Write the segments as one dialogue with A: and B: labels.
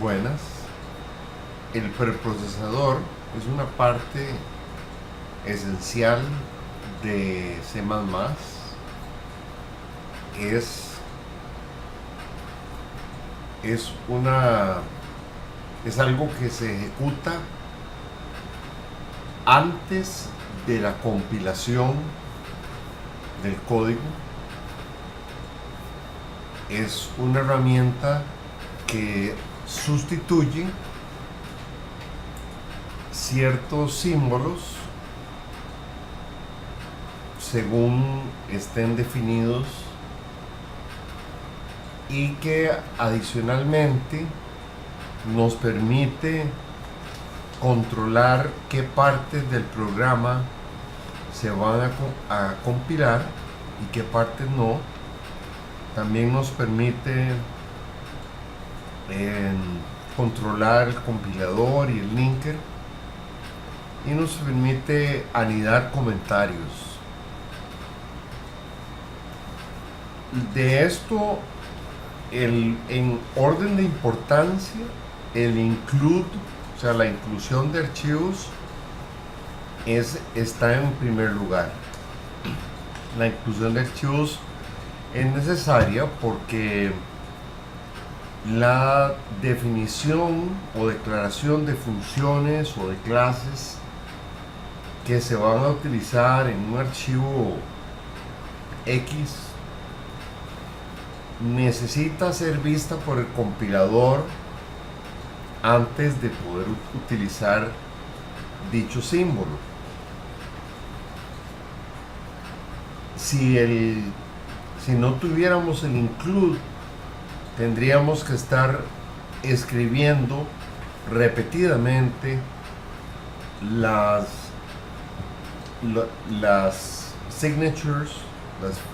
A: Buenas. El preprocesador es una parte esencial de C++. Es, es una es algo que se ejecuta antes de la compilación del código. Es una herramienta que sustituye ciertos símbolos según estén definidos y que adicionalmente nos permite controlar qué partes del programa se van a compilar y qué partes no. También nos permite controlar el compilador y el linker y nos permite anidar comentarios. De esto, en orden de importancia, el include, o sea, la inclusión de archivos, está en primer lugar. La inclusión de archivos es necesaria porque la definición o declaración de funciones o de clases que se van a utilizar en un archivo X necesita ser vista por el compilador antes de poder utilizar dicho símbolo. Si no tuviéramos el include, tendríamos que estar escribiendo repetidamente las signatures,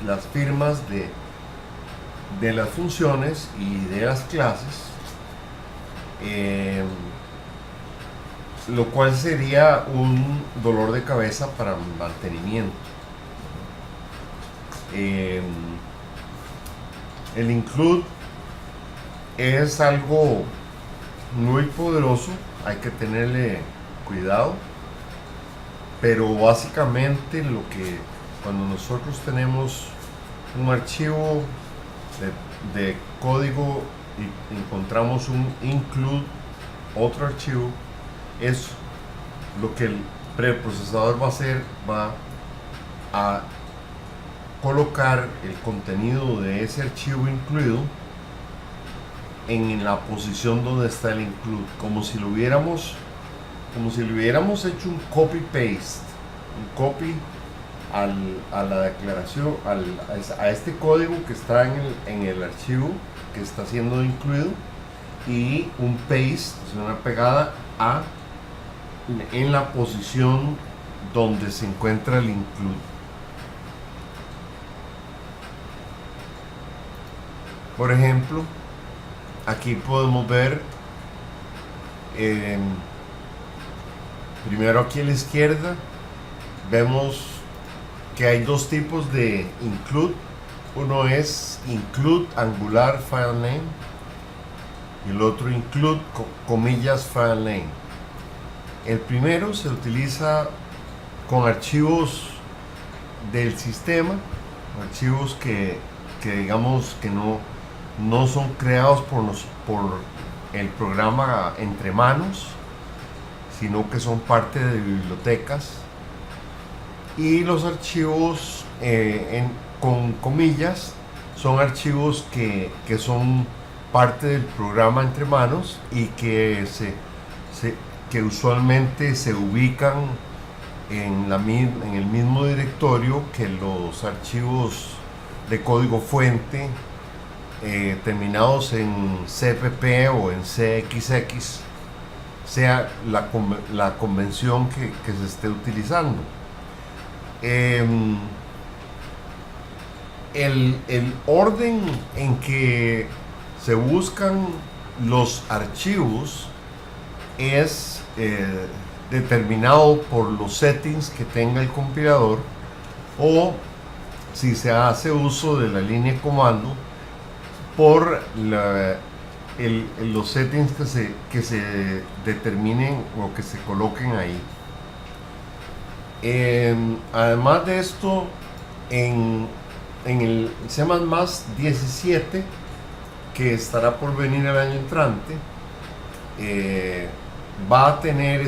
A: las firmas de las funciones y de las clases, lo cual sería un dolor de cabeza para el mantenimiento. El include es algo muy poderoso, hay que tenerle cuidado, pero básicamente cuando nosotros tenemos un archivo de código y encontramos un include, otro archivo, es lo que el preprocesador va a hacer, va a colocar el contenido de ese archivo incluido en la posición donde está el include, como si le hubiéramos hecho un copy paste, un copy a la declaración, a este código que está en el archivo que está siendo incluido, y un paste, una pegada en la posición donde se encuentra el include. Por ejemplo, aquí podemos ver, primero aquí a la izquierda, vemos que hay dos tipos de include. Uno es include angular file name y el otro include comillas file name. El primero se utiliza con archivos del sistema, archivos que digamos que no son creados por el programa entre manos, sino que son parte de bibliotecas. Y los archivos con comillas son archivos que son parte del programa entre manos y que usualmente se ubican en el mismo directorio que los archivos de código fuente terminados en CPP o en CXX, sea la convención que se esté utilizando. El orden en que se buscan los archivos es determinado por los settings que tenga el compilador, o si se hace uso de la línea de comando, por los settings que se determinen o que se coloquen ahí. Además de esto, en el C++ 17, que estará por venir el año entrante, va a tener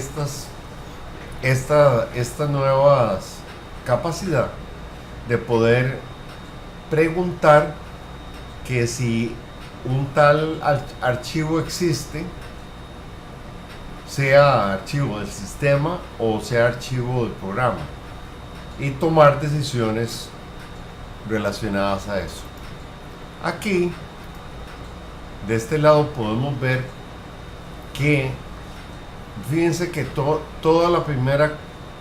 A: esta nueva capacidad de poder preguntar que si un tal archivo existe, sea archivo del sistema o sea archivo del programa, y tomar decisiones relacionadas a eso. Aquí, de este lado, podemos ver que, fíjense que toda la primera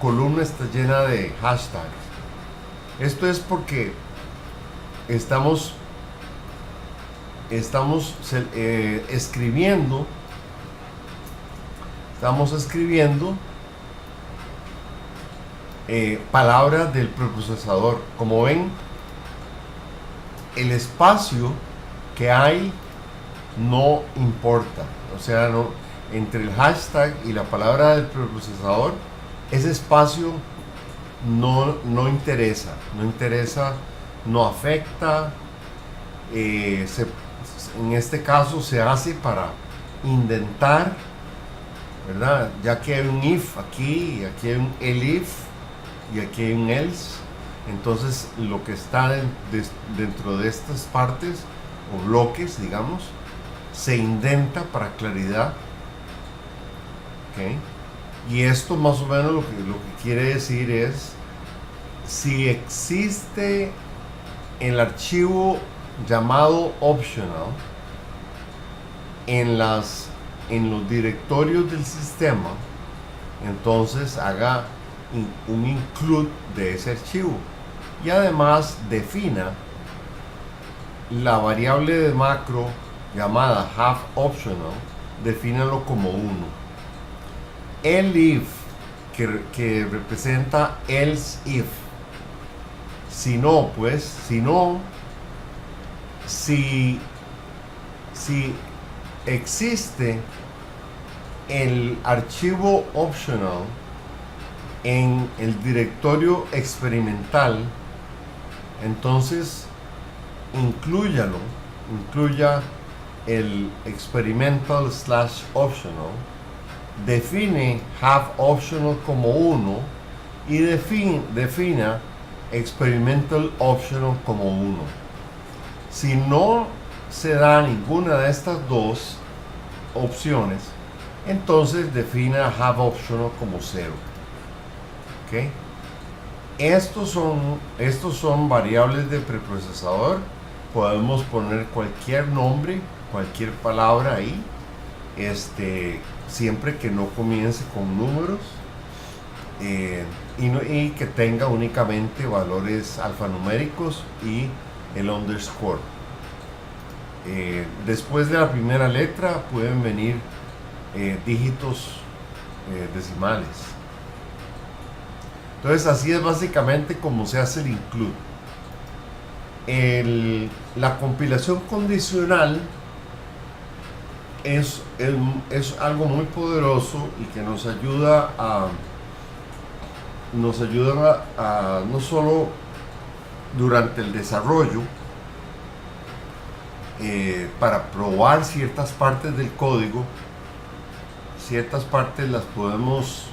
A: columna está llena de hashtags. Esto es porque estamos escribiendo palabras del preprocesador. Como ven, el espacio que hay no importa, o sea, no, entre el hashtag y la palabra del preprocesador, ese espacio no interesa, no afecta. En este caso se hace para indentar, ¿verdad? Ya que hay un if aquí, y aquí hay un elif, y aquí hay un else. Entonces lo que está dentro de estas partes o bloques, digamos, se indenta para claridad. ¿Okay? Y esto más o menos lo que quiere decir es, si existe el archivo llamado optional en los directorios del sistema, entonces haga un include de ese archivo, y además defina la variable de macro llamada have optional, defínalo como 1. El if, que representa else if. Si no, si existe el archivo optional en el directorio experimental, entonces incluya el experimental/optional, define have optional como 1 y defina experimental optional como 1. Si no se da ninguna de estas dos opciones, entonces defina have optional como 0. ¿Okay? Estos son variables de preprocesador. Podemos poner cualquier nombre, cualquier palabra ahí, siempre que no comience con números, y que tenga únicamente valores alfanuméricos y el underscore. Después de la primera letra pueden venir dígitos decimales. Entonces así es básicamente como se hace el include. La compilación condicional es algo muy poderoso y que nos ayuda a no solo durante el desarrollo, para probar ciertas partes del código. Ciertas partes las podemos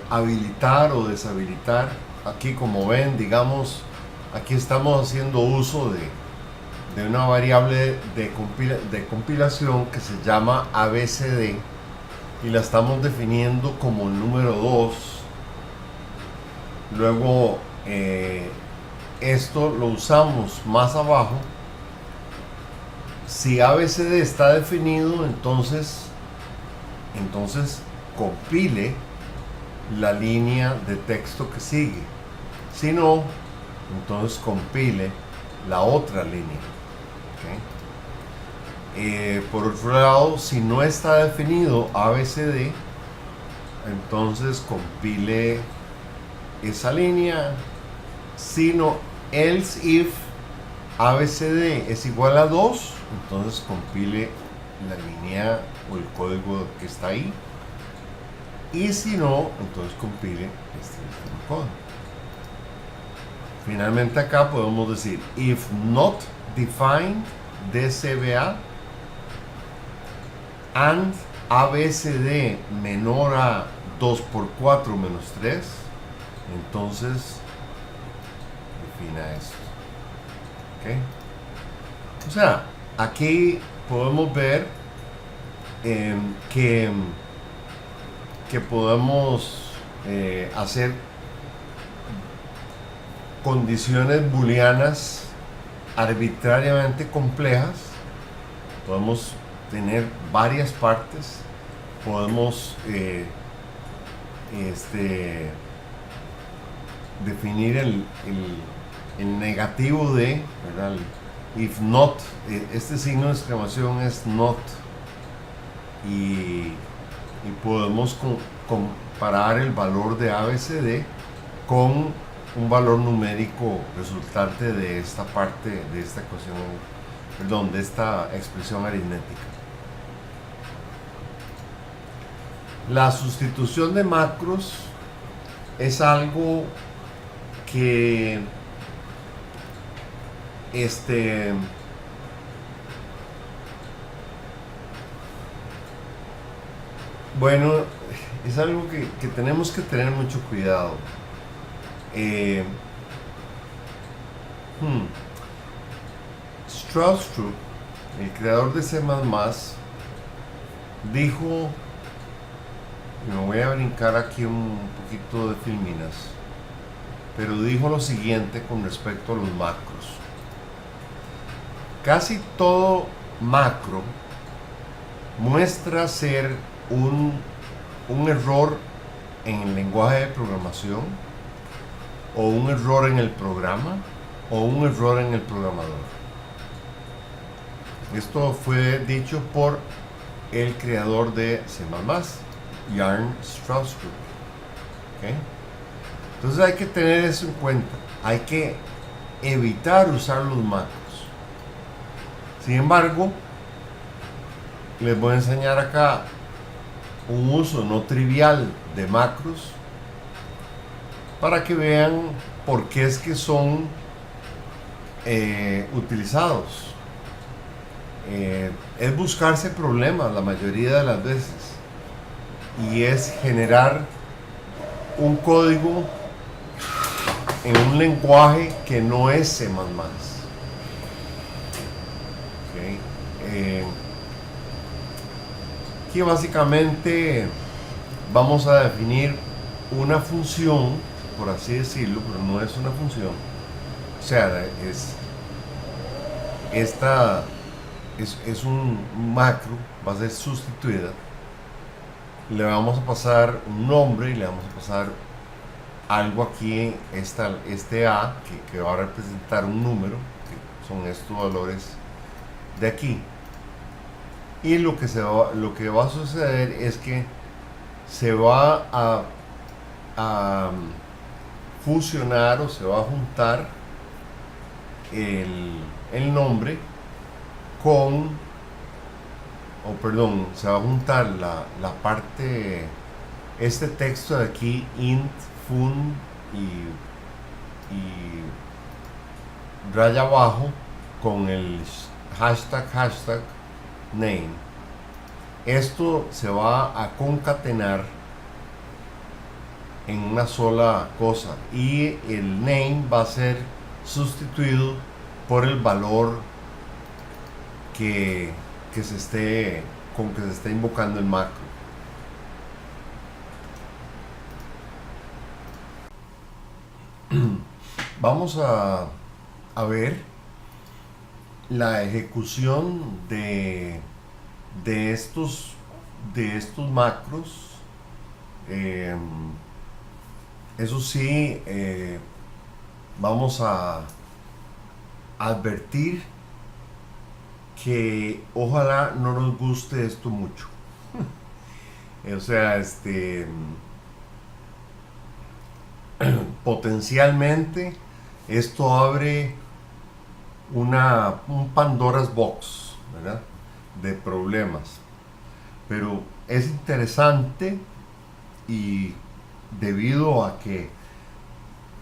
A: habilitar o deshabilitar. Aquí, como ven, digamos, aquí estamos haciendo uso de una variable de compilación que se llama ABCD, y la estamos definiendo como el número 2. Luego esto lo usamos más abajo. Si ABCD está definido, entonces compile la línea de texto que sigue. Si no, entonces compile la otra línea. ¿Okay? Por otro lado, si no está definido ABCD, entonces compile esa línea. Si no, else if ABCD es igual a 2, entonces compile la línea o el código que está ahí. Y si no, entonces compile este mismo código. Finalmente acá podemos decir if not defined DCBA and ABCD menor a 2 por 4 menos 3, entonces defina esto. ¿Okay? O sea, aquí podemos ver que podemos hacer condiciones booleanas arbitrariamente complejas. Podemos tener varias partes, podemos definir el negativo de, ¿verdad? If not, este signo de exclamación es not, y podemos comparar el valor de ABCD con un valor numérico resultante de esta parte, de esta ecuación, perdón, de esta expresión aritmética. La sustitución de macros es algo que bueno, es algo que tenemos que tener mucho cuidado. Stroustrup, el creador de C++, dijo, y me voy a brincar aquí un poquito de filminas, pero dijo lo siguiente con respecto a los macros. Casi todo macro muestra ser un error en el lenguaje de programación, o un error en el programa, o un error en el programador. Esto fue dicho por el creador de C++, Jarn Stroustrup. ¿Okay? Entonces hay que tener eso en cuenta. Hay que evitar usar los macros. Sin embargo, les voy a enseñar acá un uso no trivial de macros para que vean por qué es que son utilizados. Es buscarse problemas la mayoría de las veces, y es generar un código en un lenguaje que no es C++. Okay. Aquí básicamente vamos a definir una función, por así decirlo, pero no es una función. O sea, es un macro, va a ser sustituida. Le vamos a pasar un nombre y le vamos a pasar algo aquí, este A, que va a representar un número, que son estos valores de aquí. Y lo que va a suceder es que se va a fusionar, o se va a juntar el nombre con, se va a juntar la parte, este texto de aquí, int, fun y raya abajo, con el hashtag name. Esto se va a concatenar en una sola cosa, y el name va a ser sustituido por el valor con que se esté invocando el macro. Vamos a ver la ejecución de estos macros. Eso sí, vamos a advertir que ojalá no nos guste esto mucho. O sea, potencialmente esto abre un Pandora's Box, ¿verdad? de problemas. Pero es interesante, y debido a que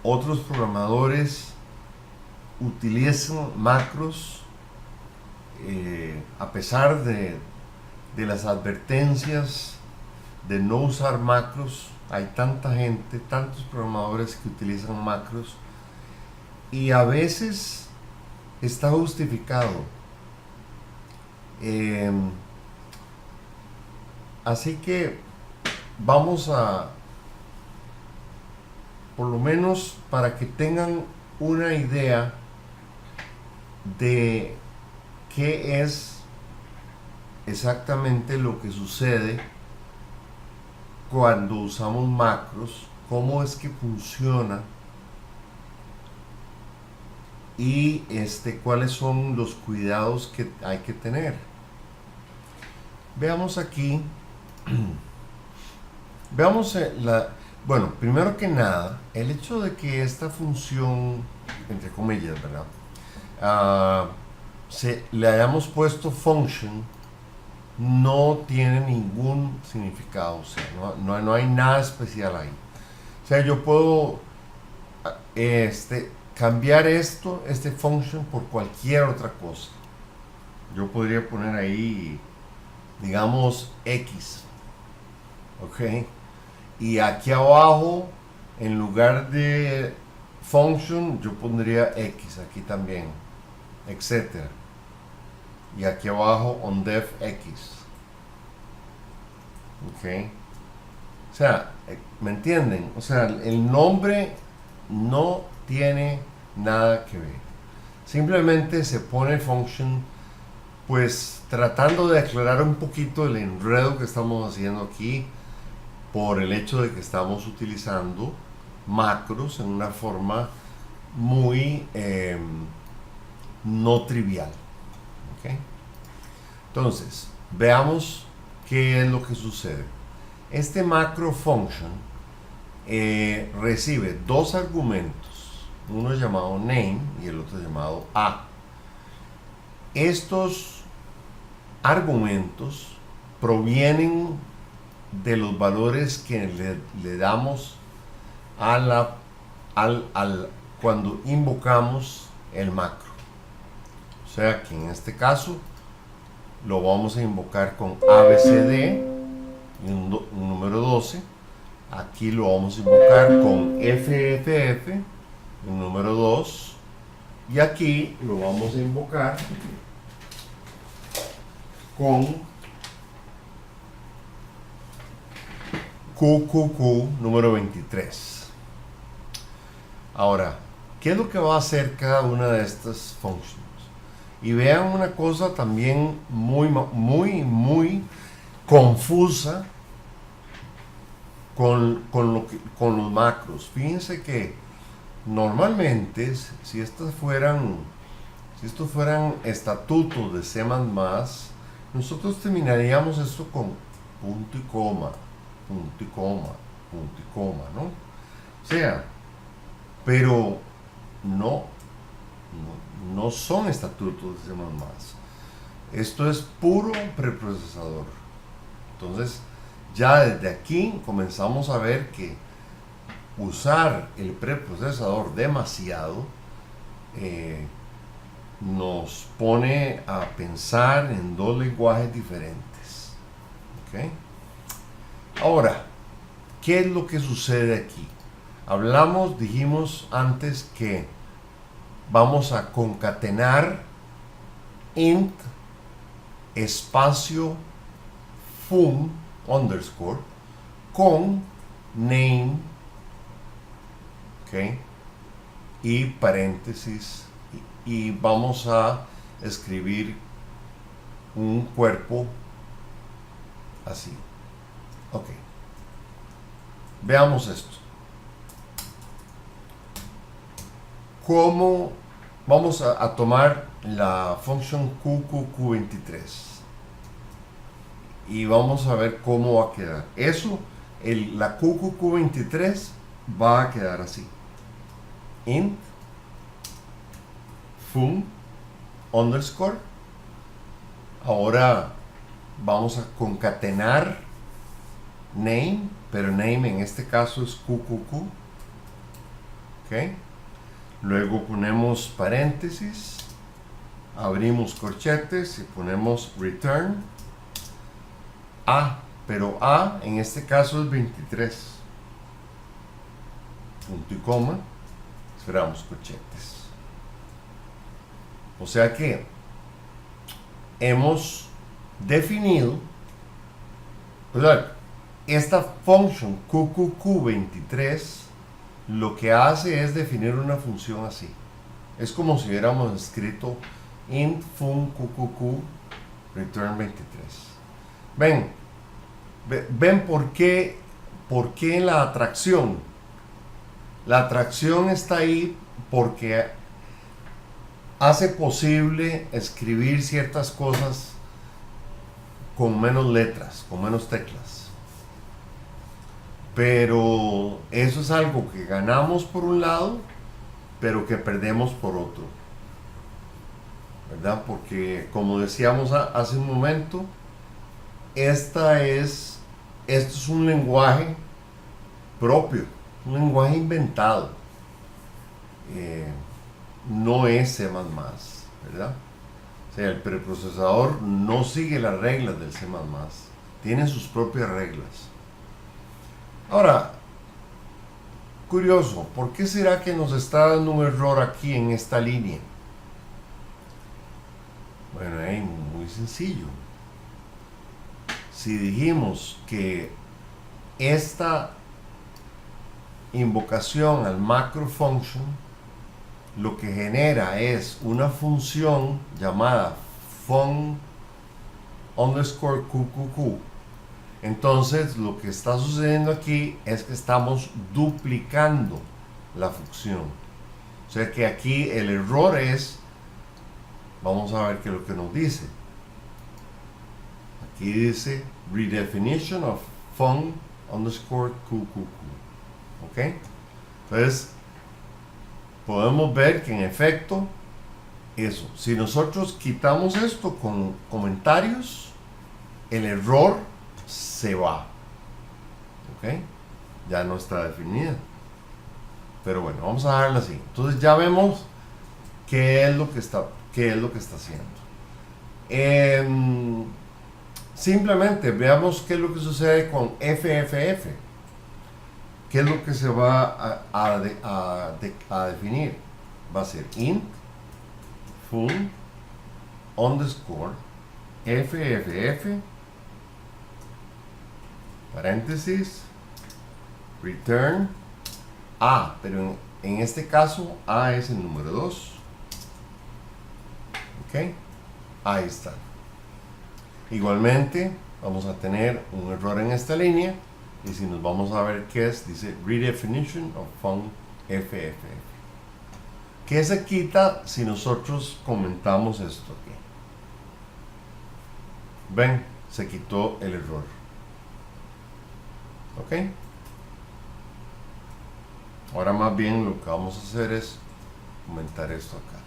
A: otros programadores utilizan macros, a pesar de las advertencias de no usar macros, hay tanta gente, tantos programadores que utilizan macros, y a veces está justificado. Así que vamos a, por lo menos para que tengan una idea de qué es exactamente lo que sucede cuando usamos macros, cómo es que funciona y cuáles son los cuidados que hay que tener. Veamos aquí. Veamos bueno, primero que nada, el hecho de que esta función, entre comillas, ¿verdad? Le hayamos puesto function, no tiene ningún significado, o sea, no hay nada especial ahí. O sea, yo puedo cambiar este function por cualquier otra cosa. Yo podría poner ahí, digamos, X, ¿ok? Y aquí abajo, en lugar de function, yo pondría X aquí también, etcétera. Y aquí abajo, ondef X. ¿Ok? O sea, ¿me entienden? O sea, el nombre no tiene nada que ver. Simplemente se pone function, pues tratando de aclarar un poquito el enredo que estamos haciendo aquí, por el hecho de que estamos utilizando macros en una forma muy no trivial. ¿Okay? Entonces, veamos qué es lo que sucede. Este macro function recibe dos argumentos, uno llamado name y el otro llamado a. Estos argumentos provienen de los valores que le damos cuando invocamos el macro. O sea que en este caso lo vamos a invocar con ABCD y un número 12. Aquí lo vamos a invocar con FFF, un número 2. Y aquí lo vamos a invocar con QQQ número 23. Ahora, ¿qué es lo que va a hacer cada una de estas functions? Y vean una cosa también muy confusa con los macros. Fíjense que normalmente, si estos fueran estatutos de C++, nosotros terminaríamos esto con punto y coma, punto y coma, punto y coma, ¿no? O sea, pero no son estatutos de C++. Esto es puro preprocesador. Entonces, ya desde aquí comenzamos a ver que usar el preprocesador demasiado nos pone a pensar en dos lenguajes diferentes. ¿Okay? Ahora, ¿qué es lo que sucede aquí? Dijimos antes que vamos a concatenar int espacio fun underscore con name, ¿ok? Y paréntesis, y vamos a escribir un cuerpo así. Ok, veamos esto. ¿Cómo vamos a tomar la función QQQ23 y vamos a ver cómo va a quedar? Eso, la QQQ23 va a quedar así: int fun underscore Ahora vamos a concatenar name, pero name en este caso es QQQ. ¿Ok? Luego ponemos paréntesis, abrimos corchetes y ponemos return A, pero A en este caso es 23. Punto y coma, cerramos corchetes. O sea que hemos definido, o sea, esta function QQQ23 lo que hace es definir una función así. Es como si hubiéramos escrito int fun QQQ return 23. Ven por qué la atracción. La atracción está ahí porque hace posible escribir ciertas cosas con menos letras, con menos teclas. Pero eso es algo que ganamos por un lado, pero que perdemos por otro, ¿verdad? Porque como decíamos hace un momento, esto es un lenguaje propio, un lenguaje inventado. No es C++, ¿verdad? O sea, el preprocesador no sigue las reglas del C++, tiene sus propias reglas. Ahora, curioso, ¿por qué será que nos está dando un error aquí en esta línea? Bueno, es muy sencillo. Si dijimos que esta invocación al macro function lo que genera es una función llamada fun underscore QQQ, entonces lo que está sucediendo aquí es que estamos duplicando la función. O sea que aquí el error es, vamos a ver qué es lo que nos dice. Aquí dice redefinition of fun underscore QQQ. ¿Ok? Entonces podemos ver que en efecto eso, si nosotros quitamos esto con comentarios, el error se va. ¿Ok? Ya no está definida. Pero bueno, vamos a dejarla así. Entonces ya vemos qué es lo que está haciendo. Simplemente veamos qué es lo que sucede con FFF. ¿Qué es lo que se va a definir? Va a ser int fun underscore FFF paréntesis return A, pero en este caso A es el número 2. Ok, ahí está. Igualmente vamos a tener un error en esta línea, y si nos vamos a ver qué es, dice redefinition of fun FFF. ¿Qué se quita si nosotros comentamos esto aquí? Ven, se quitó el error. ¿Ok? Ahora más bien lo que vamos a hacer es comentar esto acá.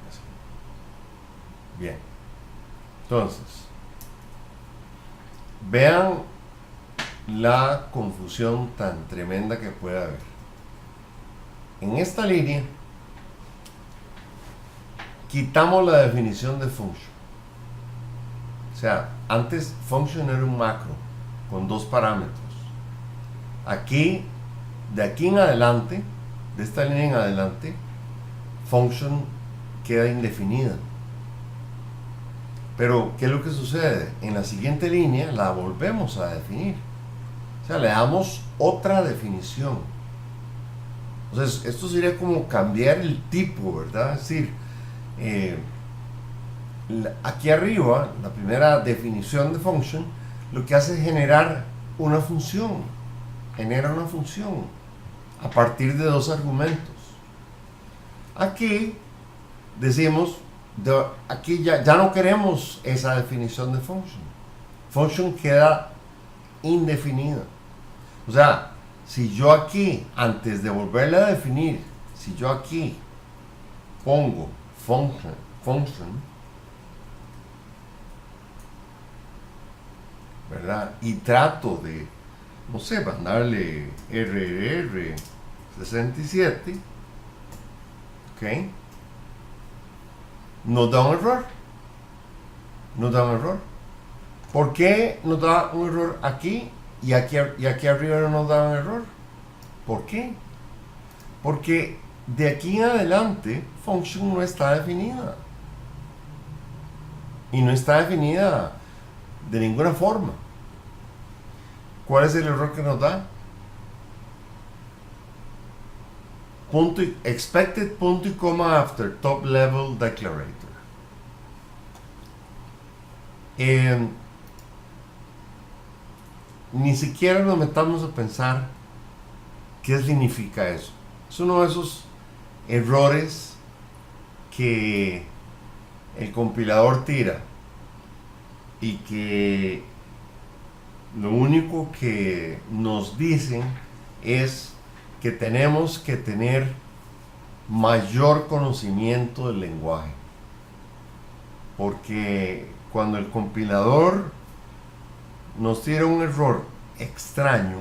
A: Así. Bien. Entonces, vean la confusión tan tremenda que puede haber. En esta línea quitamos la definición de function. O sea, antes function era un macro con dos parámetros. Aquí, de aquí en adelante, de esta línea en adelante, function queda indefinida. Pero, ¿qué es lo que sucede? En la siguiente línea la volvemos a definir. O sea, le damos otra definición. Entonces, esto sería como cambiar el tipo, ¿verdad? Es decir, aquí arriba, la primera definición de function, lo que hace es generar una función. Genera una función a partir de dos argumentos. Aquí decimos, aquí ya no queremos esa definición de function. Function queda indefinida. O sea, si yo aquí, antes de volverla a definir, si yo aquí pongo function, ¿verdad? Y trato de, no sé, mandarle RR 67, ¿ok? Nos da un error. Nos da un error. ¿Por qué nos da un error aquí y aquí arriba no nos da un error? ¿Por qué? Porque de aquí en adelante function no está definida. Y no está definida de ninguna forma. ¿Cuál es el error que nos da? Expected punto y coma after top level declarator. Ni siquiera nos metamos a pensar qué significa eso. Es uno de esos errores que el compilador tira y que lo único que nos dicen es que tenemos que tener mayor conocimiento del lenguaje, porque cuando el compilador nos tira un error extraño,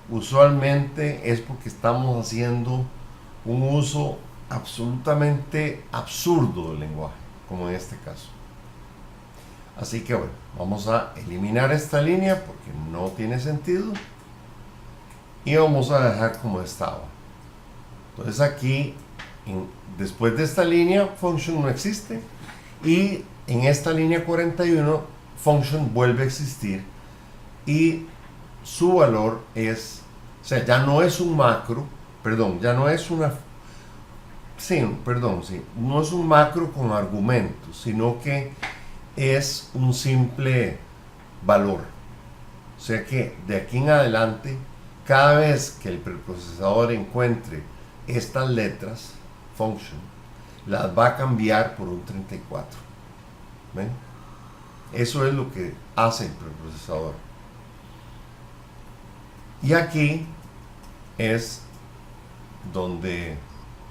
A: usualmente es porque estamos haciendo un uso absolutamente absurdo del lenguaje, como en este caso. Así que bueno, vamos a eliminar esta línea porque no tiene sentido y vamos a dejar como estaba. Entonces aquí, después de esta línea, function no existe, y en esta línea 41 function vuelve a existir y su valor es, o sea, ya no es un macro, perdón, ya no es una, sí, perdón, sí, no es un macro con argumentos, sino que es un simple valor. O sea que de aquí en adelante, cada vez que el preprocesador encuentre estas letras, function, las va a cambiar por un 34. ¿Ven? Eso es lo que hace el preprocesador. Y aquí es donde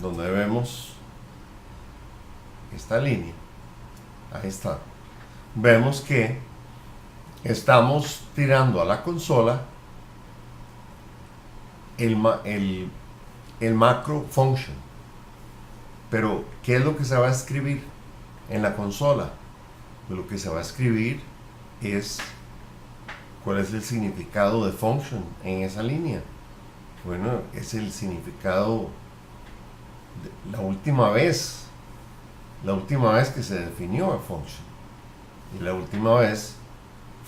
A: vemos esta línea. Ahí está. Vemos que estamos tirando a la consola el macro function. Pero, ¿qué es lo que se va a escribir en la consola? Pues lo que se va a escribir es cuál es el significado de function en esa línea. Bueno, es el significado de la última vez que se definió el function. Y la última vez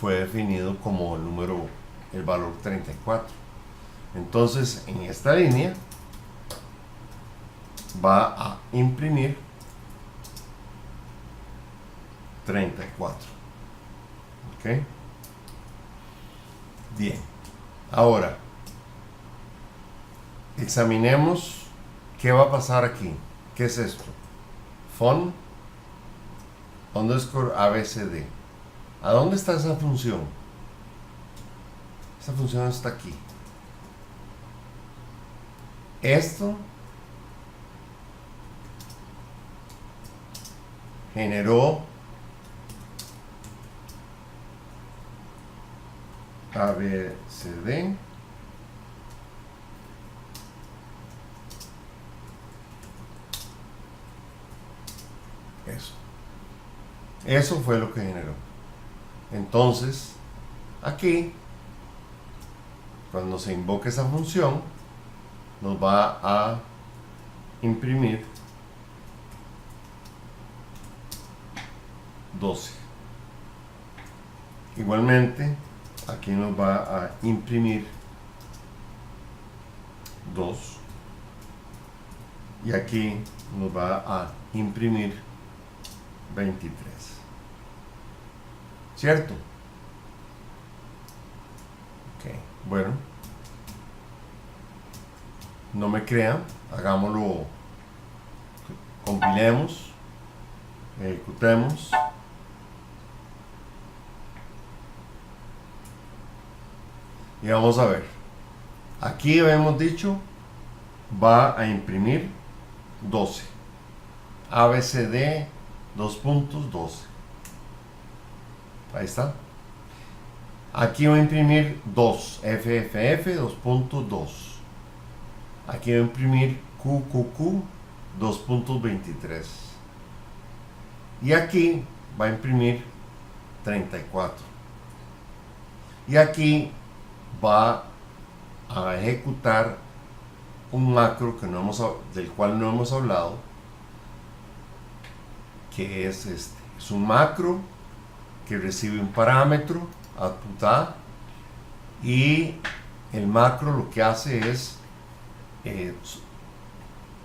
A: fue definido como el valor 34. Entonces, en esta línea va a imprimir 34. ¿Ok? Bien. Ahora, examinemos qué va a pasar aquí. ¿Qué es esto? Fun underscore abcd. ¿A dónde está esa función? Esa función está aquí. Esto generó abcd eso fue lo que generó. Entonces aquí, cuando se invoque esa función, nos va a imprimir 12. Igualmente, aquí nos va a imprimir 2. Y aquí nos va a imprimir 23. ¿Cierto? Ok, bueno. No me crean, hagámoslo, compilemos, ejecutemos. Y vamos a ver. Aquí habíamos dicho, va a imprimir 12. ABCD 2.12. Ahí está. Aquí voy a imprimir 2, FFF 2.2. Aquí voy a imprimir QQQ 2.23. Y aquí va a imprimir 34. Y aquí va a ejecutar un macro del cual no hemos hablado, que es este. Es un macro que recibe un parámetro, output A, y el macro lo que hace es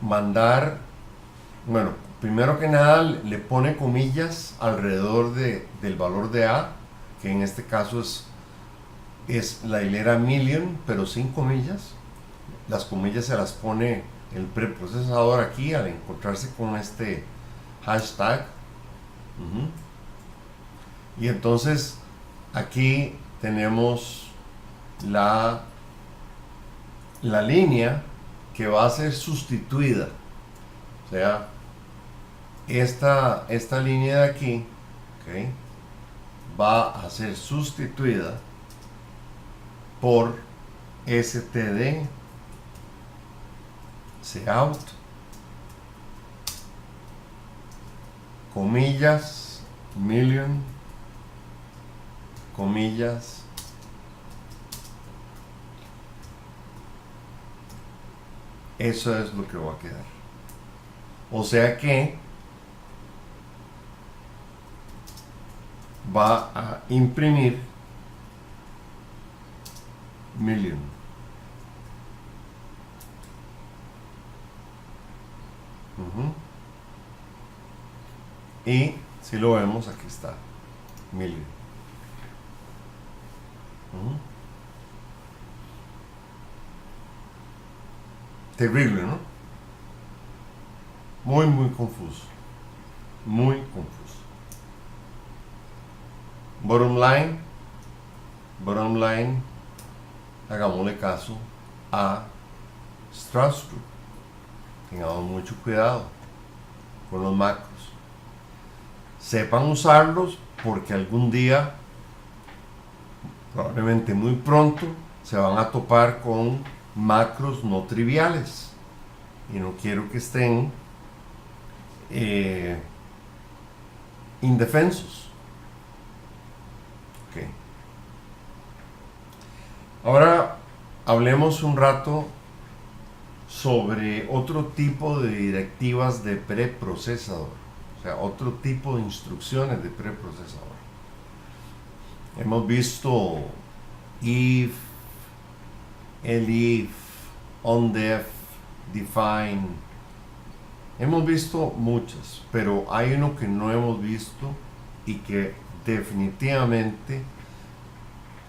A: mandar, bueno, primero que nada le pone comillas alrededor del valor de A, que en este caso es la hilera million, pero sin comillas. Las comillas se las pone el preprocesador aquí al encontrarse con este hashtag. Y entonces aquí tenemos la línea que va a ser sustituida. O sea, esta línea de aquí, ¿okay?, va a ser sustituida por std cout comillas million comillas eso es lo que va a quedar. O sea que va a imprimir million. Y si lo vemos, aquí está million. Terrible, ¿no? Muy confuso. Muy confuso. Bottom line, hagámosle caso a Strauss Group. Tengamos mucho cuidado con los macros. Sepan usarlos, porque algún día, probablemente muy pronto, se van a topar con macros no triviales. Y no quiero que estén indefensos. Okay. Ahora hablemos un rato sobre otro tipo de directivas de preprocesador, o sea, otro tipo de instrucciones de preprocesador. Hemos visto if, elif, ondef, define. Hemos visto muchas, pero hay uno que no hemos visto y que definitivamente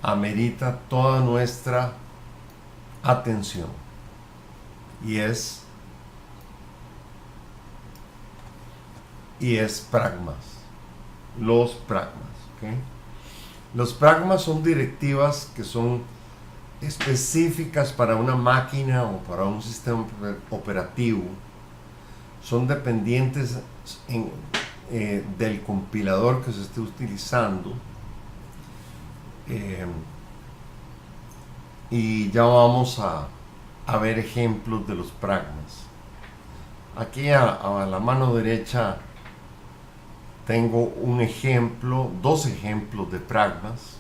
A: amerita toda nuestra atención, y es pragmas. Los pragmas, ¿okay? Los pragmas son directivas que son específicas para una máquina o para un sistema operativo. Son dependientes del compilador que se esté utilizando, y ya vamos a ver ejemplos de los pragmas. Aquí a la mano derecha tengo un ejemplo, dos ejemplos de pragmas.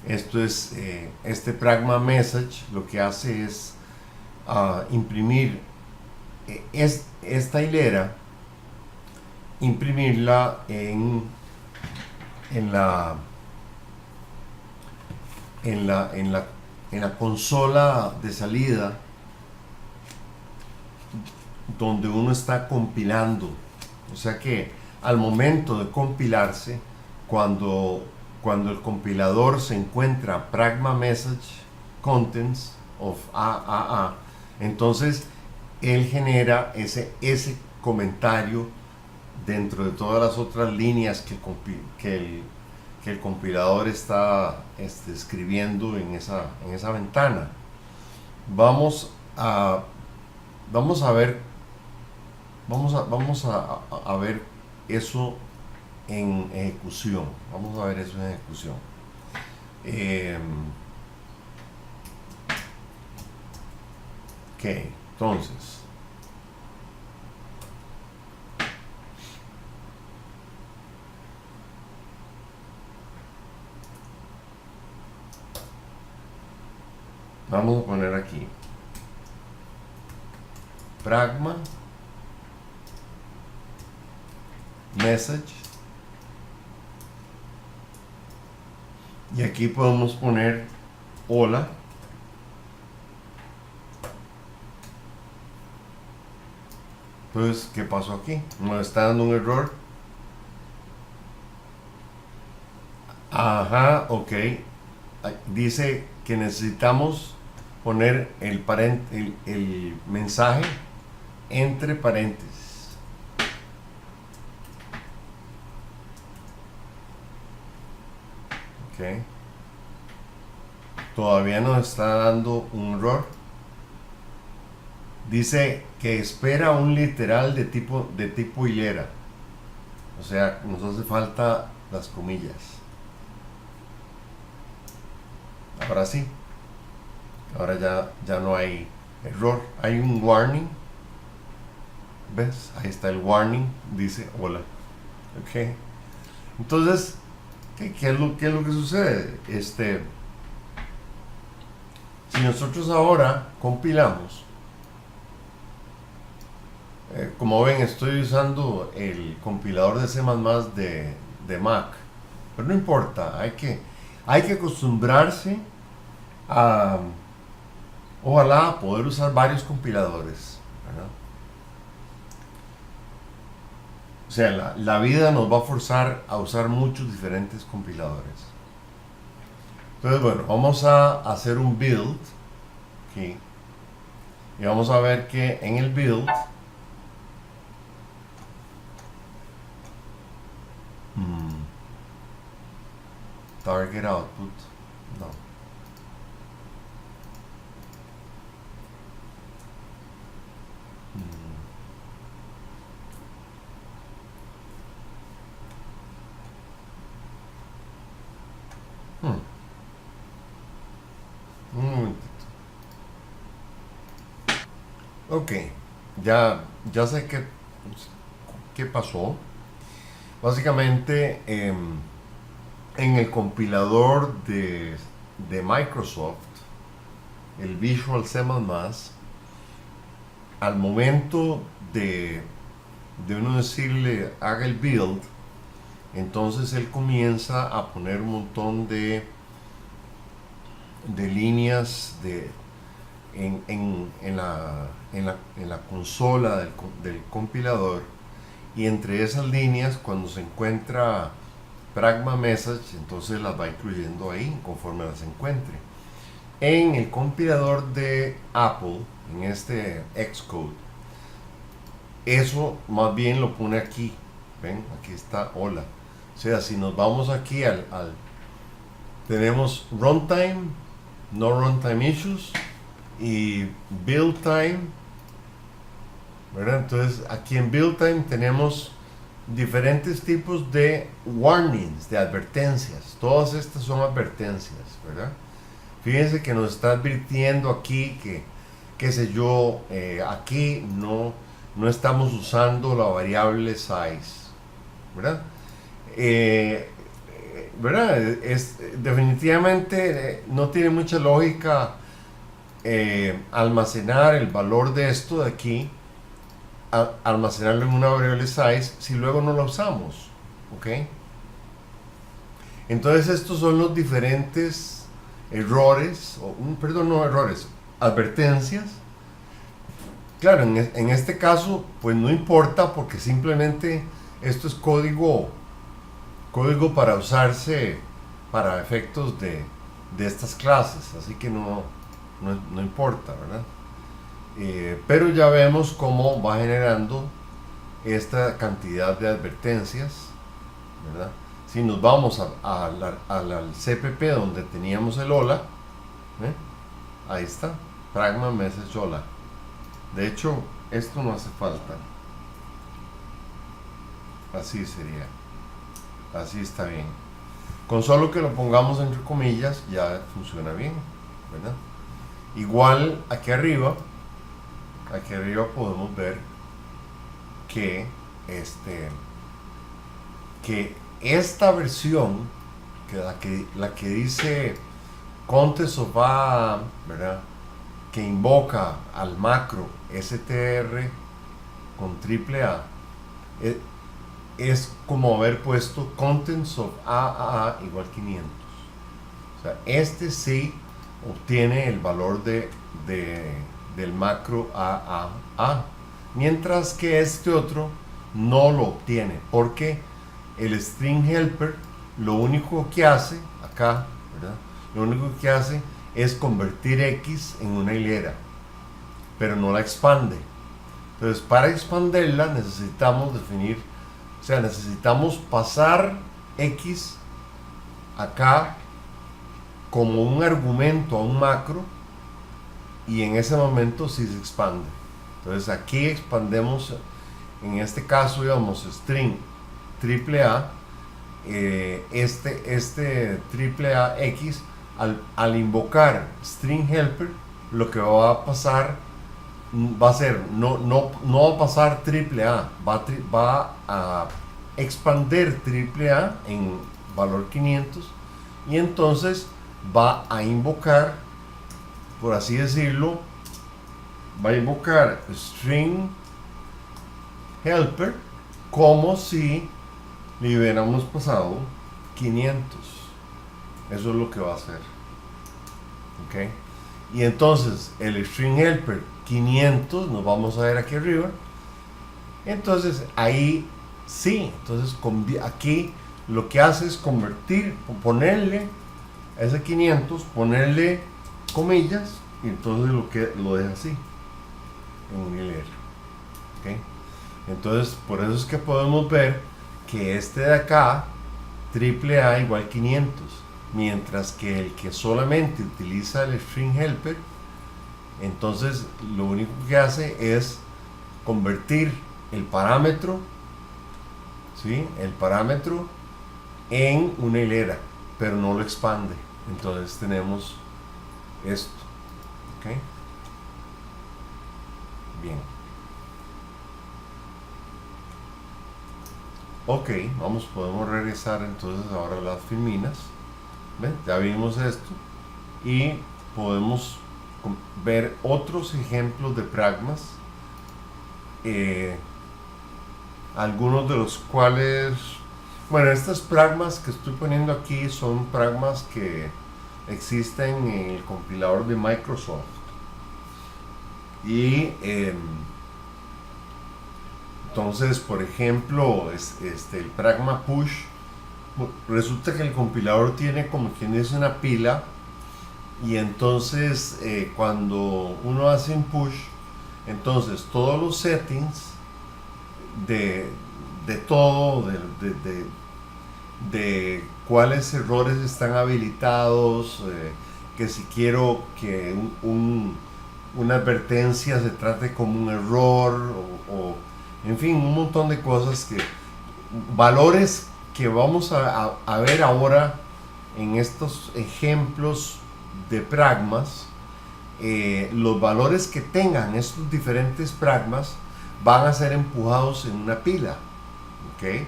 A: Esto es este pragma message. Lo que hace es imprimir esta hilera, imprimirla en la consola de salida, donde uno está compilando. O sea que al momento de compilarse, cuando el compilador se encuentra pragma message contents of AAA, entonces él genera ese comentario dentro de todas las otras líneas que el compilador está escribiendo en esa ventana. Vamos a ver eso en ejecución. Vamos a ver eso en ejecución. Ok, entonces vamos a poner aquí pragma message y aquí podemos poner hola. Entonces, ¿qué pasó aquí? Nos está dando un error. Ajá, ok. Dice que necesitamos poner el mensaje entre paréntesis. Ok. Todavía nos está dando un error. Dice que espera un literal de tipo hilera. O sea, nos hace falta las comillas. Ahora sí. Ahora ya no hay error. Hay un warning. ¿Ves? Ahí está el warning. Dice hola. Ok. Entonces, ¿qué es lo que sucede? Si nosotros ahora compilamos, como ven, estoy usando el compilador de C++ de Mac, pero no importa, hay que acostumbrarse a, ojalá, poder usar varios compiladores, ¿verdad? O sea, la vida nos va a forzar a usar muchos diferentes compiladores. Entonces, bueno, vamos a hacer un build aquí y vamos a ver que en el build target output, no. Un momentito. Ok, ya sé qué pasó. Básicamente, en el compilador de Microsoft, el Visual C++, al momento de uno decirle haga el build, entonces él comienza a poner un montón de líneas en la consola del compilador, y entre esas líneas, cuando se encuentra pragma message, entonces las va incluyendo ahí conforme las encuentre. En el compilador de Apple, en este Xcode, eso más bien lo pone aquí. Ven, aquí está hola. O sea, si nos vamos aquí tenemos runtime, no runtime issues y build time, ¿verdad? Entonces aquí en build time tenemos diferentes tipos de warnings, de advertencias. Todas estas son advertencias, ¿verdad? Fíjense que nos está advirtiendo aquí que, qué sé yo, aquí no estamos usando la variable size, ¿verdad? ¿Verdad? Definitivamente no tiene mucha lógica almacenar el valor de esto de aquí, almacenarlo en una variable size si luego no lo usamos, ¿ok? Entonces estos son los diferentes errores, perdón, no errores, advertencias. Claro, en este caso, pues no importa porque simplemente esto es código para usarse para efectos de estas clases, así que no importa, ¿verdad? Pero ya vemos cómo va generando esta cantidad de advertencias, ¿verdad? Si nos vamos al CPP donde teníamos el hola, ¿eh? Ahí está, pragma message hola. De hecho, esto no hace falta. Así sería. Así está bien. Con solo que lo pongamos entre comillas ya funciona bien, ¿verdad? Igual aquí arriba podemos ver que que esta versión, la que dice Context of A, ¿verdad? Que invoca al macro str con triple A, es, es como haber puesto Contents of AAA igual 500. O sea, este sí obtiene el valor del macro AAA, mientras que este otro no lo obtiene, porque el string helper lo único que hace acá, ¿verdad? Lo único que hace es convertir X en una hilera, pero no la expande. Entonces, para expandirla necesitamos definir, o sea, necesitamos pasar X acá como un argumento a un macro, y en ese momento sí se expande. Entonces aquí expandemos, en este caso digamos string triple A, este triple A X, al invocar string helper, lo que va a pasar va a ser, no va a pasar triple A, va a expander triple A en valor 500, y entonces va a invocar, por así decirlo, va a invocar string helper como si le hubiéramos pasado 500. Eso es lo que va a hacer. ¿Ok? Y entonces el string helper 500, nos vamos a ver aquí arriba. Entonces ahí sí, entonces aquí lo que hace es convertir, ponerle a ese 500, ponerle comillas, y entonces lo deja así, en un hilero. ¿Okay? Entonces por eso es que podemos ver que este de acá, triple A igual 500, mientras que el que solamente utiliza el string helper, entonces lo único que hace es convertir el parámetro, ¿sí? El parámetro en una hilera, pero no lo expande. Entonces tenemos esto. ¿Ok? Bien. Ok, podemos regresar entonces ahora a las filminas. ¿Ven? Ya vimos esto y podemos ver otros ejemplos de pragmas, algunos de los cuales, bueno, estas pragmas que estoy poniendo aquí son pragmas que existen en el compilador de Microsoft, y entonces, por ejemplo, el pragma push, resulta que el compilador tiene, como quien dice, una pila, y entonces cuando uno hace un push, entonces todos los settings de todo, de cuáles errores están habilitados, que si quiero que una advertencia se trate como un error, en fin, un montón de cosas, valores que vamos a ver ahora en estos ejemplos de pragmas. Los valores que tengan estos diferentes pragmas van a ser empujados en una pila, ¿ok?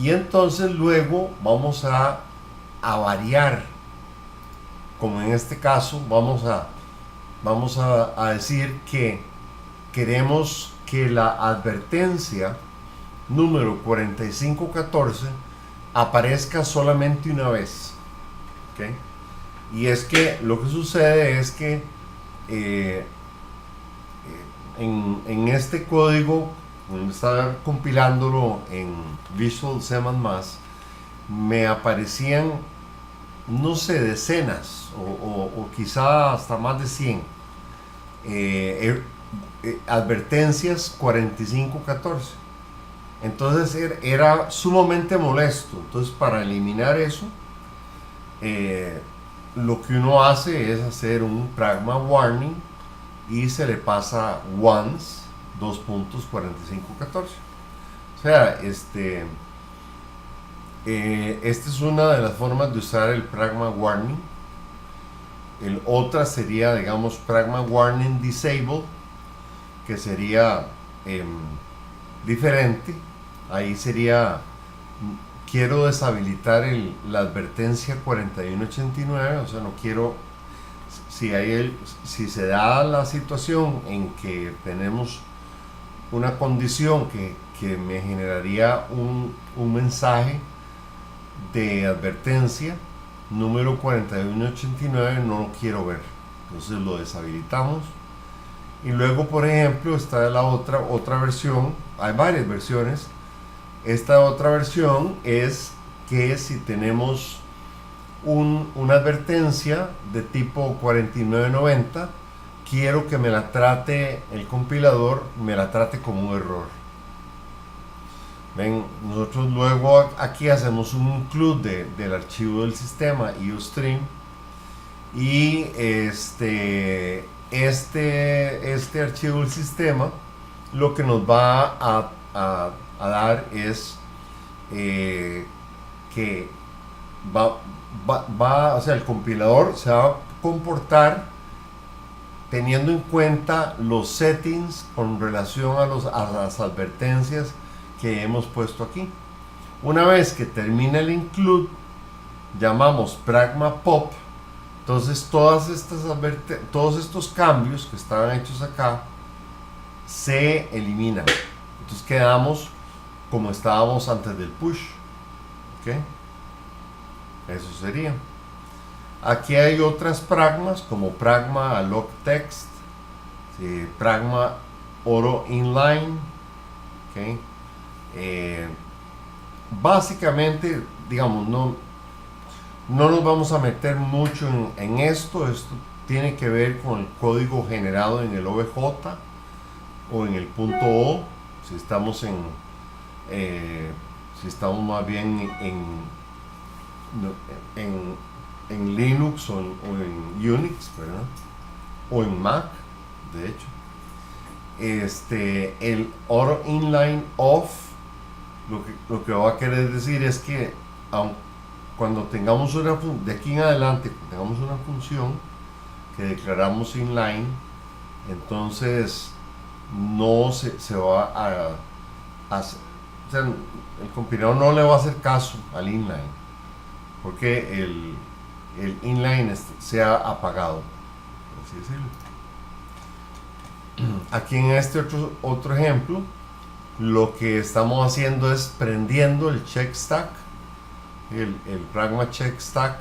A: Y entonces luego vamos a variar, como en este caso vamos a decir que queremos que la advertencia número 4514 aparezca solamente una vez, ¿ok? Y es que lo que sucede es que en este código, cuando estaba compilándolo en Visual C++, me aparecían, no sé, decenas o quizá hasta más de 100 advertencias 4514. Entonces era sumamente molesto. Entonces, para eliminar eso, lo que uno hace es hacer un pragma warning y se le pasa once 2.4514. O sea, Esta es una de las formas de usar el Pragma Warning. Otra sería, digamos, Pragma Warning Disable, que sería diferente. Ahí sería, quiero deshabilitar la advertencia 4189, o sea, no quiero, si se da la situación en que tenemos una condición que me generaría un mensaje de advertencia número 4189, no lo quiero ver, entonces lo deshabilitamos. Y luego, por ejemplo, está la otra versión, hay varias versiones. Esta otra versión es que si tenemos una advertencia de tipo 4990, quiero que me la trate el compilador, me la trate como un error. Ven, nosotros luego aquí hacemos un include del archivo del sistema iostream, y este archivo del sistema lo que nos va a dar es que o sea, el compilador se va a comportar teniendo en cuenta los settings con relación a las advertencias que hemos puesto aquí. Una vez que termina el include, llamamos pragma pop. Entonces todos estos cambios que estaban hechos acá se eliminan. Entonces quedamos como estábamos antes del push. ¿Ok? Eso sería. Aquí hay otras pragmas como pragma alloc text, pragma auto inline. ¿Ok? Básicamente, digamos, no nos vamos a meter mucho en esto. Esto tiene que ver con el código generado en el OBJ o en el .o, si estamos si estamos más bien en Linux o en Unix, ¿verdad? O en Mac, de hecho. El auto inline off lo que va a querer decir es que cuando tengamos de aquí en adelante tengamos una función que declaramos inline, entonces no se va o sea, el compilador no le va a hacer caso al inline, porque el inline sea apagado, por así decirlo. Aquí en este otro ejemplo, lo que estamos haciendo es prendiendo el check stack. El pragma check stack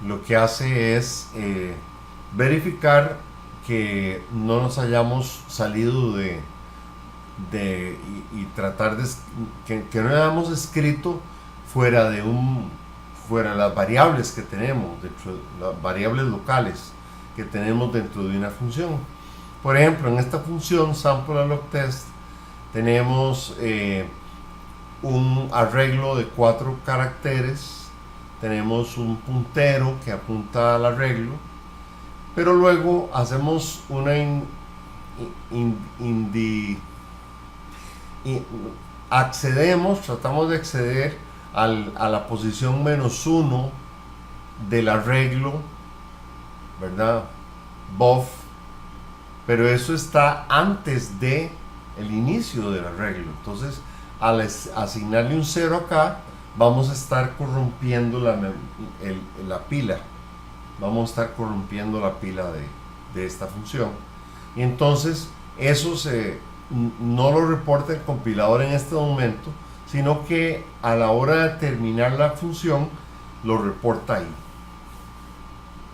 A: lo que hace es verificar que no nos hayamos salido y tratar de que no hayamos escrito fuera de las variables que tenemos, las variables locales que tenemos dentro de una función. Por ejemplo, en esta función sample alloc test tenemos un arreglo de 4 caracteres, tenemos un puntero que apunta al arreglo, pero luego hacemos una tratamos de acceder a la posición -1 del arreglo, ¿verdad? Buff, pero eso está antes de el inicio del arreglo. Entonces, al asignarle un 0 acá, vamos a estar corrompiendo la pila. Vamos a estar corrompiendo la pila de esta función. Y entonces, eso no lo reporta el compilador en este momento, sino que a la hora de terminar la función, lo reporta ahí.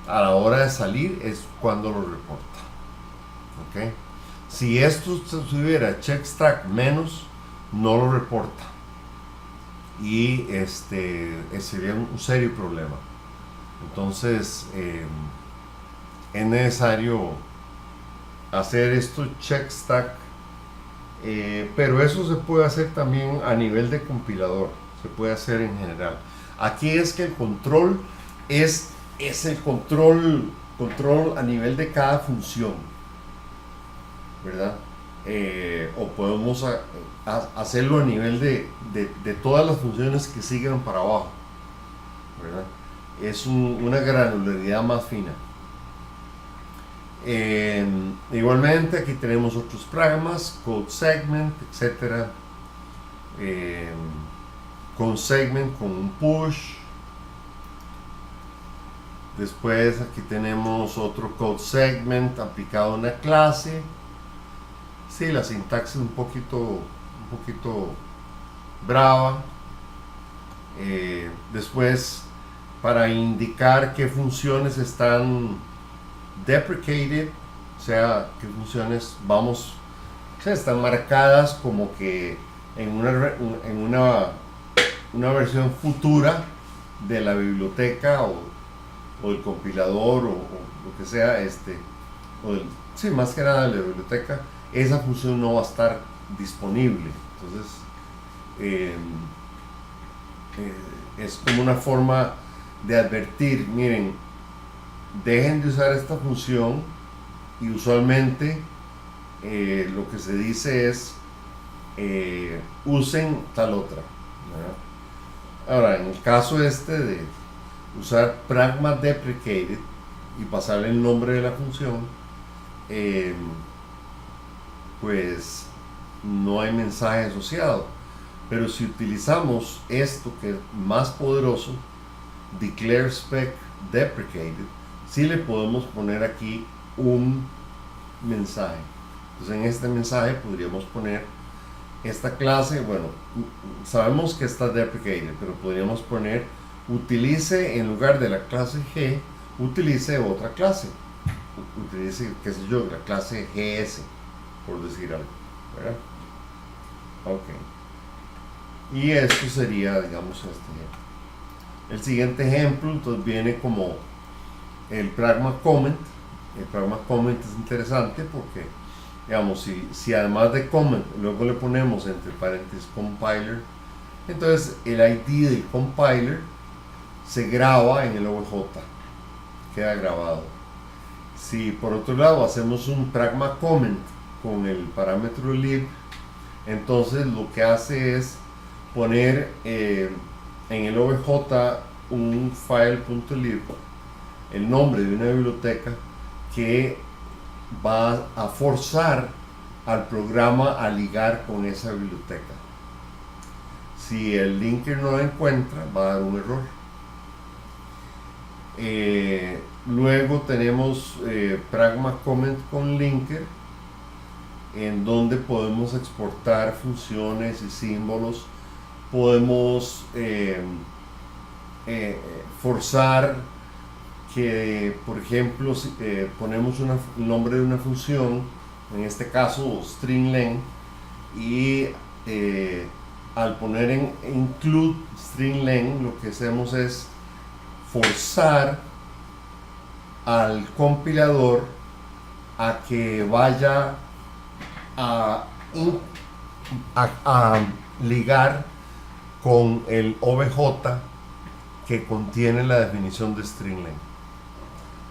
A: A la hora de salir es cuando lo reporta. ¿Ok? Si esto tuviera check stack menos, no lo reporta, y sería un serio problema. Entonces es necesario hacer esto check stack, pero eso se puede hacer también a nivel de compilador, se puede hacer en general. Aquí es que el control es el control a nivel de cada función, ¿verdad? o podemos hacerlo a nivel de todas las funciones que sigan para abajo, ¿verdad? Es una granularidad más fina. Igualmente aquí tenemos otros programas, code segment, etcétera. Con segment, con un push. Después aquí tenemos otro code segment aplicado a una clase. Sí, la sintaxis un poquito brava. Después, para indicar qué funciones están deprecated, o sea, qué funciones están marcadas como que en una versión futura de la biblioteca o del compilador o lo que sea, más que nada de la biblioteca, esa función no va a estar disponible. Entonces, es como una forma de advertir, miren, dejen de usar esta función, y usualmente lo que se dice es usen tal otra, ¿verdad? Ahora, en el caso de usar pragma deprecated y pasarle el nombre de la función, pues no hay mensaje asociado. Pero si utilizamos esto, que es más poderoso, declare spec deprecated, sí le podemos poner aquí un mensaje. Entonces, en este mensaje podríamos poner esta clase, bueno, sabemos que está deprecated, pero podríamos poner utilice, en lugar de la clase G, utilice otra clase, utilice, qué sé yo, la clase GS, por decir algo, ¿verdad? Ok, y esto sería, digamos, el siguiente ejemplo. Entonces viene como el pragma comment. El pragma comment es interesante porque, digamos, si además de comment luego le ponemos entre paréntesis compiler, entonces el ID del compiler se graba en el OBJ, queda grabado. Si por otro lado hacemos un pragma comment con el parámetro lib, entonces lo que hace es poner en el OBJ un file.lib, el nombre de una biblioteca que va a forzar al programa a ligar con esa biblioteca. Si el linker no lo encuentra, va a dar un error. Luego tenemos pragma comment con linker, en donde podemos exportar funciones y símbolos. Podemos forzar que, por ejemplo, si ponemos el nombre de una función, en este caso string len, y al poner en include string len, lo que hacemos es forzar al compilador a que vaya a ligar con el OBJ que contiene la definición de string len.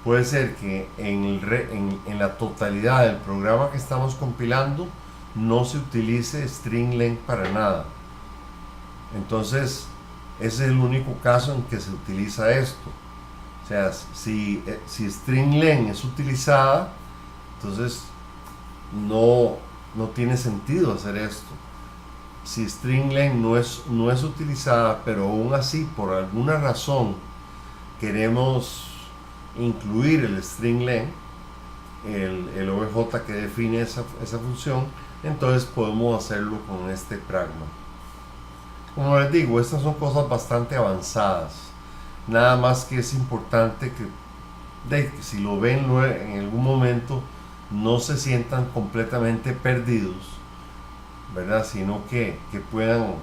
A: Puede ser que en la totalidad del programa que estamos compilando no se utilice string len para nada. Entonces, ese es el único caso en que se utiliza esto. O sea, si string len es utilizada, entonces no tiene sentido hacer esto. Si string len no es utilizada, pero aún así por alguna razón queremos incluir el string len, el OBJ que define esa función, entonces podemos hacerlo con este pragma. Como les digo, estas son cosas bastante avanzadas. Nada más que es importante que si lo ven en algún momento, no se sientan completamente perdidos, ¿verdad? Sino que puedan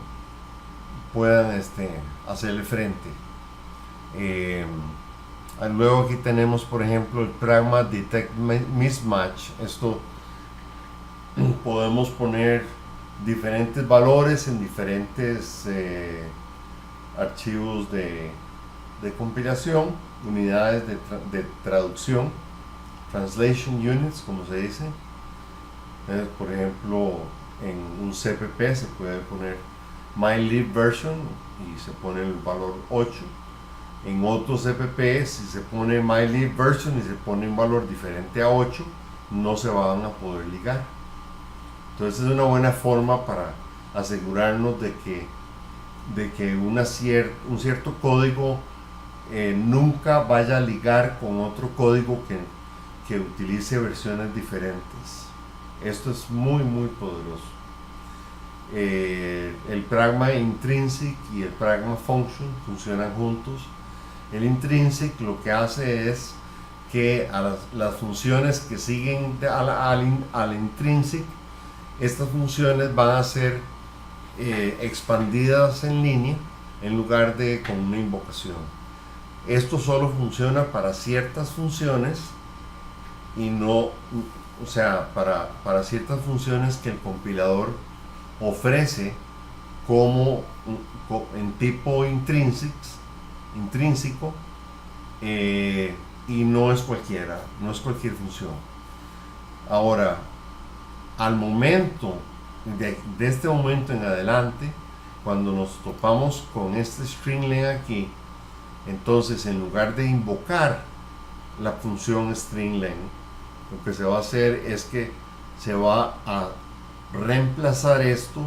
A: hacerle frente. Luego aquí tenemos, por ejemplo, el pragma detect mismatch. Esto podemos poner diferentes valores en diferentes archivos de compilación, unidades de traducción, translation units, como se dice. Por ejemplo, en un CPP se puede poner mylib version y se pone el valor 8. En otro CPP, si se pone mylib version y se pone un valor diferente a 8, no se van a poder ligar. Entonces es una buena forma para asegurarnos de que un cierto código nunca vaya a ligar con otro código que utilice versiones diferentes. Esto es muy muy poderoso. El pragma intrinsic y el pragma function funcionan juntos. El intrinsic lo que hace es que a las funciones que siguen al intrinsic, estas funciones van a ser expandidas en línea en lugar de con una invocación. Esto solo funciona para ciertas funciones y no, o sea, para ciertas funciones que el compilador ofrece como en tipo intrínseco, y no es cualquiera, no es cualquier función. Ahora, al momento de este momento en adelante, cuando nos topamos con este stringlen aquí, entonces en lugar de invocar la función stringlen, lo que se va a hacer es que se va a reemplazar esto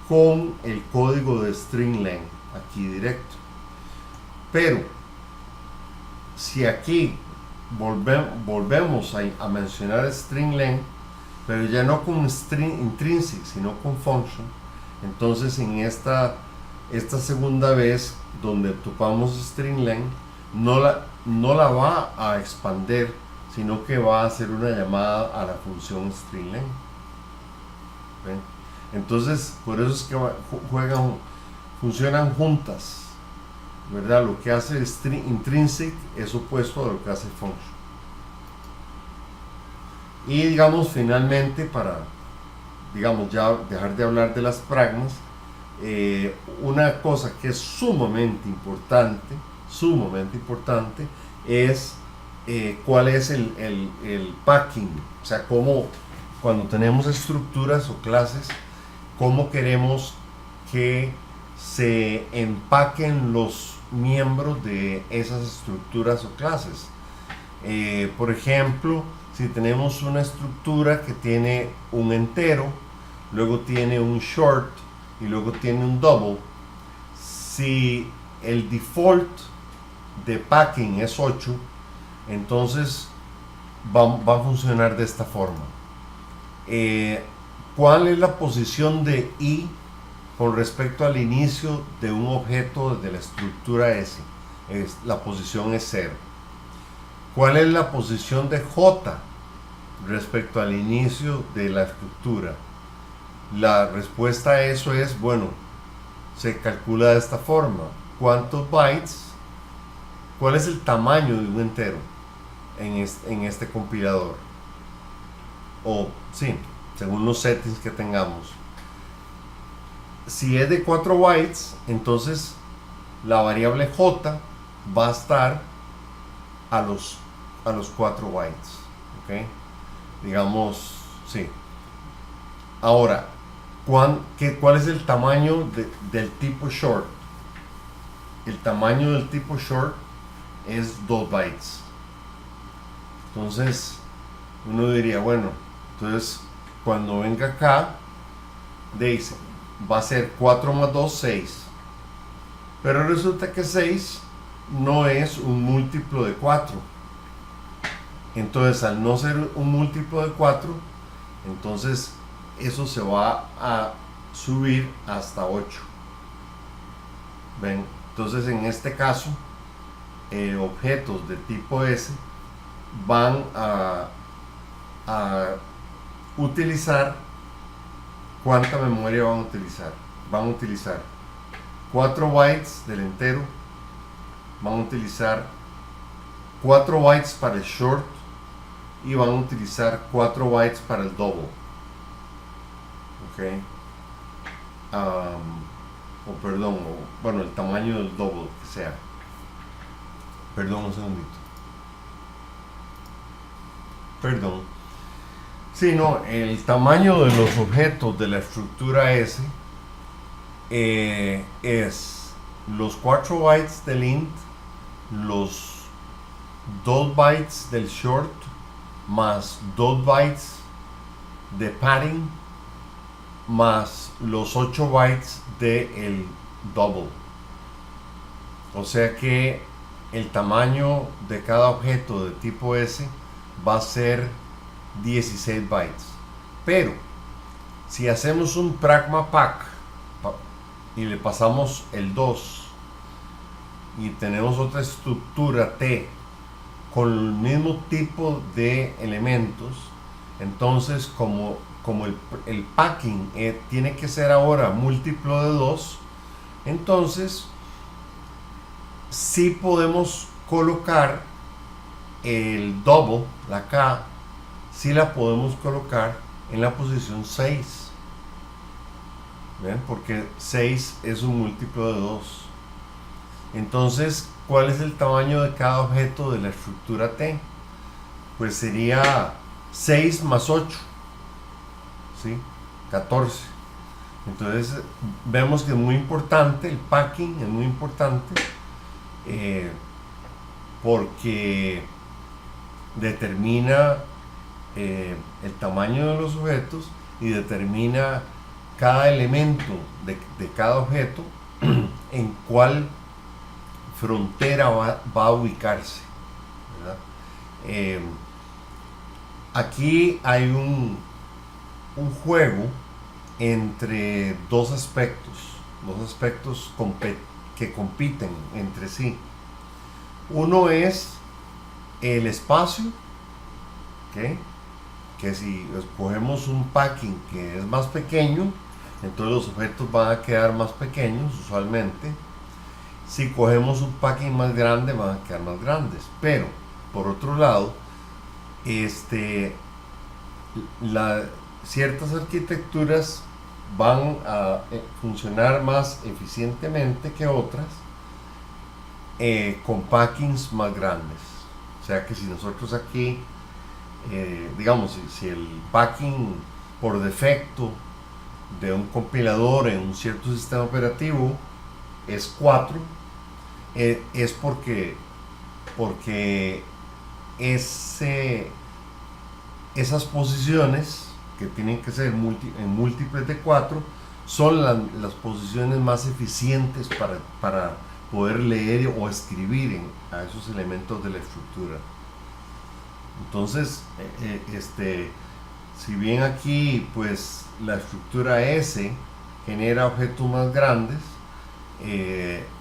A: con el código de stringlen aquí directo. Pero si aquí volvemos a mencionar stringlen, pero ya no con string intrinsic sino con function, entonces en esta segunda vez donde topamos stringlen, no la va a expander, sino que va a hacer una llamada a la función stringlen. ¿Ven? Entonces por eso es que funcionan juntas, ¿verdad? Lo que hace intrinsic es opuesto a lo que hace function. Y digamos finalmente, para digamos ya dejar de hablar de las pragmas, una cosa que es sumamente importante es cuál es el packing, o sea, cómo cuando tenemos estructuras o clases, cómo queremos que se empaquen los miembros de esas estructuras o clases. Por ejemplo, si tenemos una estructura que tiene un entero, luego tiene un short y luego tiene un double, si el default de packing es 8, entonces va a funcionar de esta forma. ¿Cuál es la posición de i con respecto al inicio de un objeto de la estructura S? La posición es 0. ¿Cuál es la posición de j respecto al inicio de la estructura? La respuesta a eso es, bueno, se calcula de esta forma. ¿Cuántos bytes? ¿Cuál es el tamaño de un entero en este compilador? O, sí, según los settings que tengamos. Si es de 4 bytes, entonces la variable j va a estar a los 4 bytes. ¿Ok? Digamos, sí. Ahora, ¿cuál es el tamaño del tipo short? El tamaño del tipo short es 2 bytes. Entonces, uno diría, bueno, entonces cuando venga acá, dice, va a ser 4 más 2, 6. Pero resulta que 6 no es un múltiplo de 4. Entonces, al no ser un múltiplo de 4, entonces eso se va a subir hasta 8. ¿Ven? Entonces, en este caso, objetos de tipo S van a utilizar, ¿cuánta memoria van a utilizar? Van a utilizar 4 bytes del entero, van a utilizar 4 bytes para el short y van a utilizar 4 bytes para el double. Ok. Bueno, el tamaño del double que sea. Perdón, un segundito. Perdón. Sí, no, el tamaño de los objetos de la estructura S es los 4 bytes del int, los 2 bytes del short, más 2 bytes de padding, más los 8 bytes del double. O sea que el tamaño de cada objeto de tipo S va a ser 16 bytes. Pero si hacemos un pragma pack y le pasamos el 2 y tenemos otra estructura T con el mismo tipo de elementos, entonces como el packing tiene que ser ahora múltiplo de 2, entonces sí podemos colocar el double, la K, sí la podemos colocar en la posición 6. ¿Ven? Porque 6 es un múltiplo de 2. Entonces, ¿cuál es el tamaño de cada objeto de la estructura T? Pues sería 6 más 8, ¿sí? 14. Entonces, vemos que es muy importante, el packing es muy importante, porque determina el tamaño de los objetos y determina cada elemento de cada objeto en cuál frontera va a ubicarse, ¿verdad? Aquí hay un juego entre dos aspectos que compiten entre sí. Uno es el espacio, ¿okay? Que si escogemos un packing que es más pequeño, entonces los objetos van a quedar más pequeños usualmente. Si cogemos un packing más grande, van a quedar más grandes. Pero por otro lado, ciertas arquitecturas van a funcionar más eficientemente que otras con packings más grandes. O sea que si nosotros aquí, digamos, si el packing por defecto de un compilador en un cierto sistema operativo es 4, es porque esas posiciones que tienen que ser en múltiples de 4 son las posiciones más eficientes para poder leer o escribir a esos elementos de la estructura. Entonces, si bien aquí pues la estructura S genera objetos más grandes,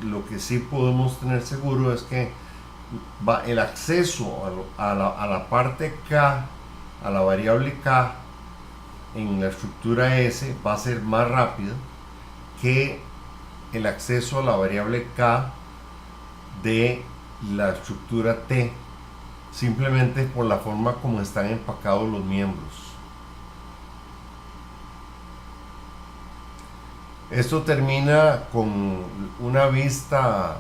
A: lo que sí podemos tener seguro es que el acceso a la parte K, a la variable K en la estructura S va a ser más rápido que el acceso a la variable K de la estructura T, simplemente por la forma como están empacados los miembros. Esto termina con una vista,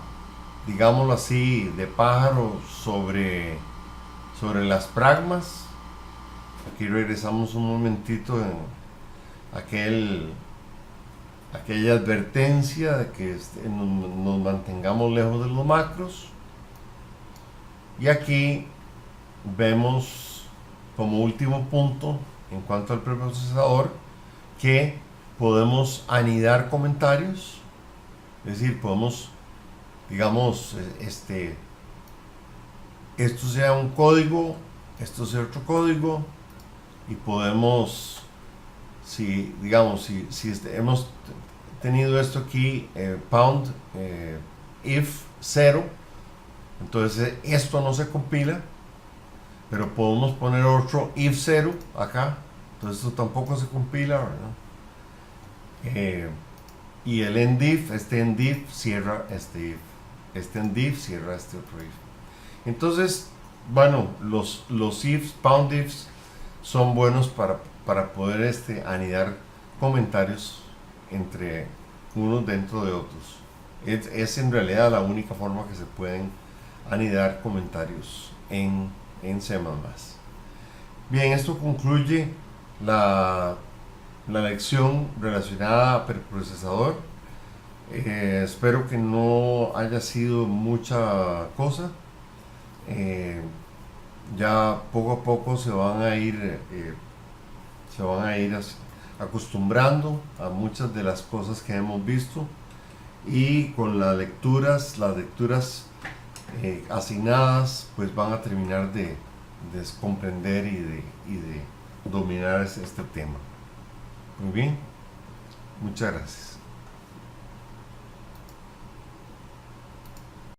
A: digámoslo así, de pájaro sobre las pragmas. Aquí regresamos un momentito en aquella advertencia de que nos mantengamos lejos de los macros. Y aquí vemos como último punto en cuanto al preprocesador que podemos anidar comentarios, es decir, podemos, digamos, esto sea un código, esto sea otro código, y podemos, si hemos tenido esto aquí, pound if 0, entonces esto no se compila, pero podemos poner otro if 0 acá, entonces esto tampoco se compila, ¿verdad? Y el endif, endif cierra este if, endif cierra este otro if. Entonces, bueno, los ifs, pound ifs son buenos para poder anidar comentarios entre unos dentro de otros. Es en realidad la única forma que se pueden anidar comentarios en C++. Bien, esto concluye la, la lección relacionada a preprocesador. Espero que no haya sido mucha cosa. Eh, ya poco a poco se van a ir acostumbrando a muchas de las cosas que hemos visto, y con las lecturas asignadas, pues van a terminar de comprender y de dominar este tema. Muy bien, muchas gracias.